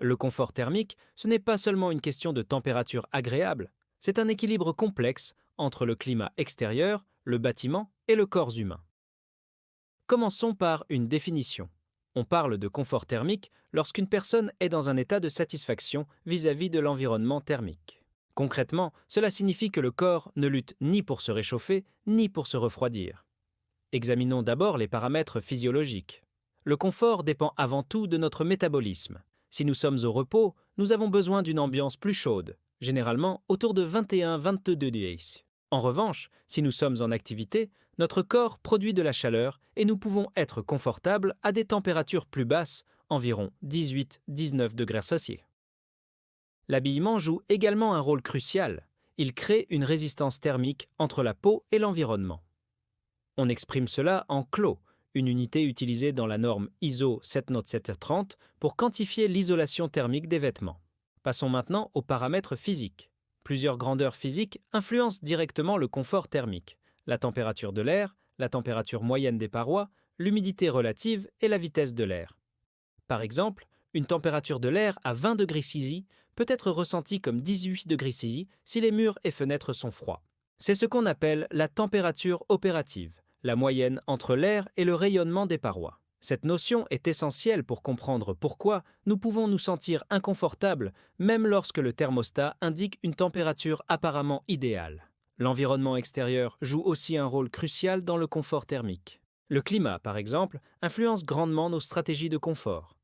Le confort thermique, ce n'est pas seulement une question de température agréable, c'est un équilibre complexe entre le climat extérieur, le bâtiment et le corps humain. Commençons par une définition. On parle de confort thermique lorsqu'une personne est dans un état de satisfaction vis-à-vis de l'environnement thermique. Concrètement, cela signifie que le corps ne lutte ni pour se réchauffer, ni pour se refroidir. Examinons d'abord les paramètres physiologiques. Le confort dépend avant tout de notre métabolisme. Si nous sommes au repos, nous avons besoin d'une ambiance plus chaude, généralement autour de 21-22 degrés. En revanche, si nous sommes en activité, notre corps produit de la chaleur et nous pouvons être confortables à des températures plus basses, environ 18-19 degrés Celsius. L'habillement joue également un rôle crucial. Il crée une résistance thermique entre la peau et l'environnement. On exprime cela en clos, une unité utilisée dans la norme ISO 79730 pour quantifier l'isolation thermique des vêtements. Passons maintenant aux paramètres physiques. Plusieurs grandeurs physiques influencent directement le confort thermique: la température de l'air, la température moyenne des parois, l'humidité relative et la vitesse de l'air. Par exemple, une température de l'air à 20 degrés Celsius peut être ressentie comme 18 degrés Celsius si les murs et fenêtres sont froids. C'est ce qu'on appelle la température opérative, la moyenne entre l'air et le rayonnement des parois. Cette notion est essentielle pour comprendre pourquoi nous pouvons nous sentir inconfortables même lorsque le thermostat indique une température apparemment idéale. L'environnement extérieur joue aussi un rôle crucial dans le confort thermique. Le climat, par exemple, influence grandement nos stratégies de confort.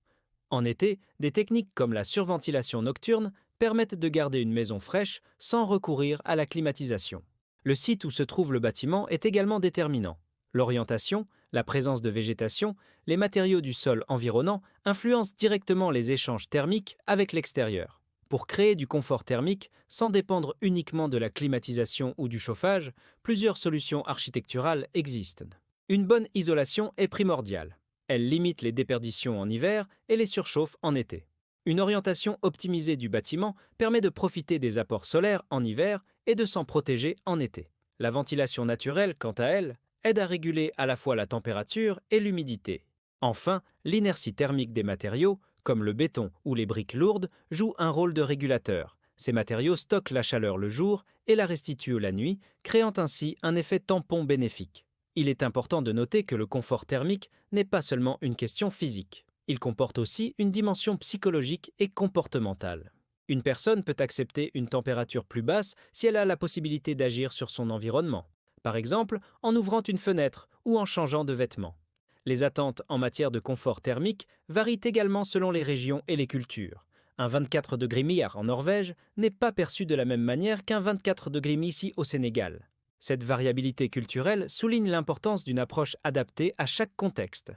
En été, des techniques comme la surventilation nocturne permettent de garder une maison fraîche sans recourir à la climatisation. Le site où se trouve le bâtiment est également déterminant. L'orientation, la présence de végétation, les matériaux du sol environnant influencent directement les échanges thermiques avec l'extérieur. Pour créer du confort thermique, sans dépendre uniquement de la climatisation ou du chauffage, plusieurs solutions architecturales existent. Une bonne isolation est primordiale. Elle limite les déperditions en hiver et les surchauffe en été. Une orientation optimisée du bâtiment permet de profiter des apports solaires en hiver et de s'en protéger en été. La ventilation naturelle, quant à elle, aide à réguler à la fois la température et l'humidité. Enfin, l'inertie thermique des matériaux, comme le béton ou les briques lourdes, joue un rôle de régulateur. Ces matériaux stockent la chaleur le jour et la restituent la nuit, créant ainsi un effet tampon bénéfique. Il est important de noter que le confort thermique n'est pas seulement une question physique. Il comporte aussi une dimension psychologique et comportementale. Une personne peut accepter une température plus basse si elle a la possibilité d'agir sur son environnement, par exemple en ouvrant une fenêtre ou en changeant de vêtements. Les attentes en matière de confort thermique varient également selon les régions et les cultures. Un 24 degrés Miyar en Norvège n'est pas perçu de la même manière qu'un 24 degrés Missi au Sénégal. Cette variabilité culturelle souligne l'importance d'une approche adaptée à chaque contexte.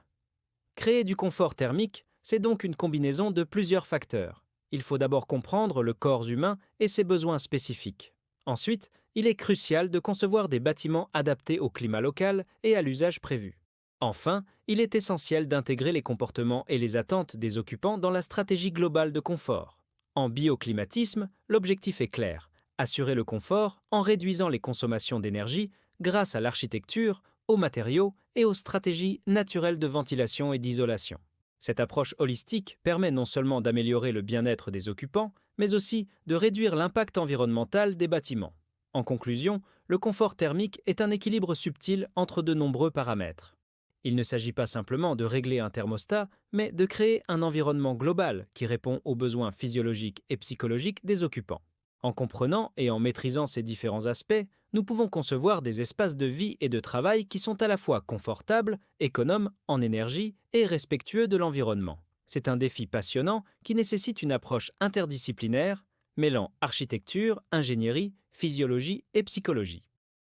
Créer du confort thermique, c'est donc une combinaison de plusieurs facteurs. Il faut d'abord comprendre le corps humain et ses besoins spécifiques. Ensuite, il est crucial de concevoir des bâtiments adaptés au climat local et à l'usage prévu. Enfin, il est essentiel d'intégrer les comportements et les attentes des occupants dans la stratégie globale de confort. En bioclimatisme, l'objectif est clair: assurer le confort en réduisant les consommations d'énergie grâce à l'architecture, aux matériaux et aux stratégies naturelles de ventilation et d'isolation. Cette approche holistique permet non seulement d'améliorer le bien-être des occupants, mais aussi de réduire l'impact environnemental des bâtiments. En conclusion, le confort thermique est un équilibre subtil entre de nombreux paramètres. Il ne s'agit pas simplement de régler un thermostat, mais de créer un environnement global qui répond aux besoins physiologiques et psychologiques des occupants. En comprenant et en maîtrisant ces différents aspects, nous pouvons concevoir des espaces de vie et de travail qui sont à la fois confortables, économes en énergie et respectueux de l'environnement. C'est un défi passionnant qui nécessite une approche interdisciplinaire, mêlant architecture, ingénierie, physiologie et psychologie.